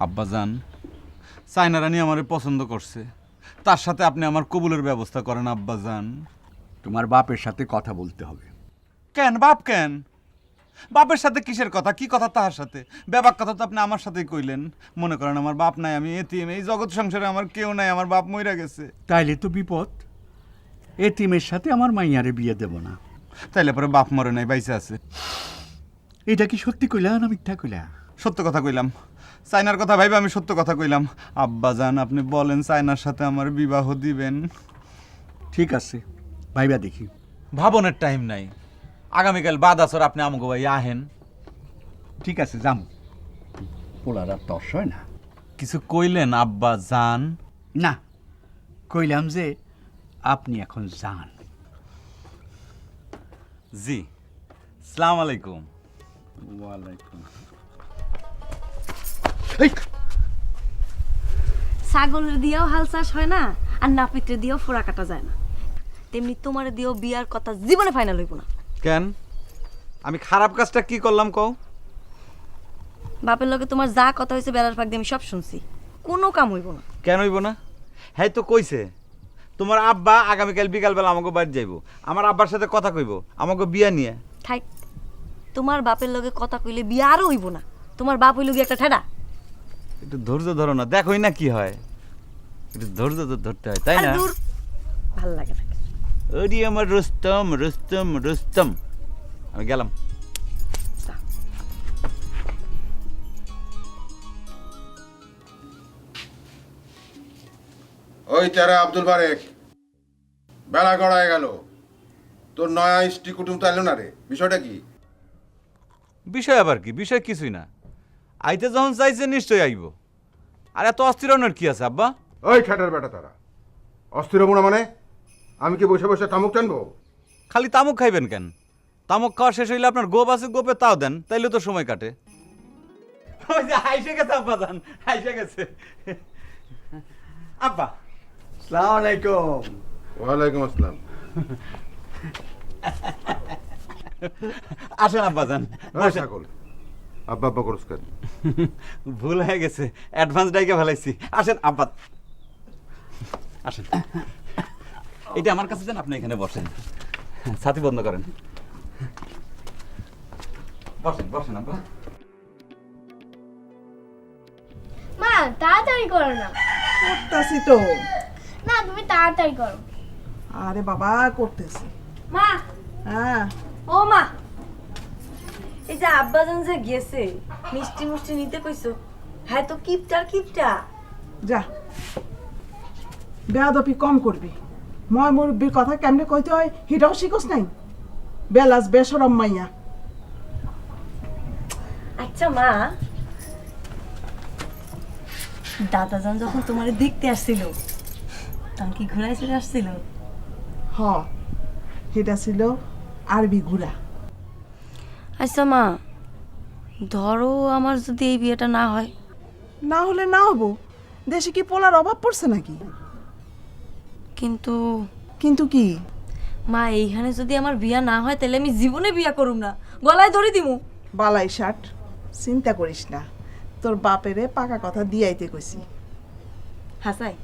আব্বাজান, চায়না রানী আমারে পছন্দ করছে, তার সাথে আপনি আমার কবুলের ব্যবস্থা করেন আব্বাজান। তোমার বাপের সাথে কথা বলতে হবে। কেন বাপ কেন? বাপের সাথে কিসের কথা? কি কথা তাহার সাথে? ব্যাপার কথা তো আপনি আমার সাথেই কইলেন। মনে করেন আমার বাপ নাই, আমি এতিম, এই জগৎ সংসারে আমার কেউ নাই, আমার বাপ মইরা গেছে। তাইলে তো বিপদ। এতিমের সাথে আমার মাইয়ারে বিয়ে দেব না। তাইলে পরে বাপ মরে নাই, বাইসে আছে। এটা কি সত্যি কইলা না মিথ্যা কইলা? সত্য কথা কইলাম। চায়নার কথা ভাইবে আমি সত্য কথা কইলাম। আব্বাজান, আপনি বলেন চায়নার সাথে আমার বিবাহ দিবেন? ঠিক আছে, ভাইবা দেখি। ভাবনের টাইম নাই, আগামীকাল বাদ আসর আপনি আমগো ভাই আহেন। ঠিক আছে, যাম। পোলার আর তর্স হয় না। কিছু কইলেন আব্বা জান? না, কইলাম যে আপনি এখন যান। জি, সালাম আলাইকুম। ওয়ালাইকুম। ছাগলের দিয়েও হাল চাষ হয় না, আর নাপিতের দিয়েও ফোড়া কাটা যায় না, তেমনি তোমার দিয়েও বিয়ার কথা জীবনে ফাইনাল হইব না। কেন? আমি খারাপ কাজটা কি করলাম কও? বাপের লগে তোমার যা কথা হয়েছে বেড়ার ফাঁক দিয়ে আমি সব শুনছি, কোনো কাম হইব না। কেন হইব না? হ্যাঁ তো কইছে তোমার আব্বা আগামীকাল বিকালবেলা আমাকে বাড়ি যাইব, আমার আব্বার সাথে কথা কইব আমাকে বিয়া নিয়ে। থাক, তোমার বাপের লগে কথা কইলে বিয়া আরও হইব না। তোমার বাপ হইল গিয়ে একটা ঠেডা। একটু ধৈর্য ধরো না, দেখোই না কি হয়। একটু ধৈর্য ধরতে হয়, তাই না? দূর, ভাল লাগে না। ওরে আমার রুস্তম রুস্তম রুস্তম। আমি গেলাম। ওই তারা আব্দুল বারেক, বেলা গড়ায় গেল, তোর নয়া স্ত্রী কুটুম তো এলো না রে, বিষয়টা কি? বিষয় আবার কি? বিষয় কিছুই না, আইতে যখন চাইছে নিশ্চয়ই আইব। আর এত অস্থির হওয়ার কি আছে আব্বা? ওই খ্যাটার বেটা তারা অস্থির হবো না মানে? আমি কি বসে বসে তামুক টানবো? খালি তামুক খাইবেন কেন? তামুক খাওয়া শেষ হইলে আপনার গোপ আছে, গোপে তাও দেন, তাইলে তো সময় কাটে। ওই যে আইসে গেছে আব্বা জান, আইসে গেছে। আব্বা, আসসালামু আলাইকুম। ওয়ালাইকুম আসসালাম। আসেন আব্বা জান। ওই ছাগল, আব্বা আব্বা করস কেন? ভুল হয়ে গেছে, অ্যাডভান্স ডাইকে ফেলাইছি। আসেন আব্বা, আসেন। এটা আমার কাছে যান, আপনি এখানে বসেন। ছাতি বন্ধ করেন, বসেন বসেন আব্বা। মা তাড়াতাড়ি করো না। করতেছি তো। না তুমি তাড়াতাড়ি করো। আরে বাবা, করতেছি। মা, হ্যাঁ, ও মা, এই যে আব্বাজান যে গেছে মিষ্টি মুষ্টি নিতে কইছো, হ্যাঁ তো কিপটার কিপটা। যা, বেয়াদপি কম করবি। ময় মুরব্বির কথা কেমনে কইতে হয় হিটাও শিখোস নাই। বেলাস বেসরম মাইয়া। আচ্ছা মা, দাদাজান যখন তোমার দেখতে আসছিল তখন কি ঘুরাই চলে আসছিল? হ, হিটা ছিল আরবি ঘুরা। আচ্ছা মা, ধরো আমার যদি এই বিয়েটা না হয়? না হলে না হবো, দেশে কি পোলার অভাব পড়ছে নাকি? কিন্তু কিন্তু কি? মা, এইখানে যদি আমার বিয়া না হয় তাহলে আমি জীবনে বিয়া করুম না, গলায় ধরে দিমু। বালাই ষাট, চিন্তা করিস না, তোর বাপেরে পাকা কথা দিয়াইতে কইছি। হাসাই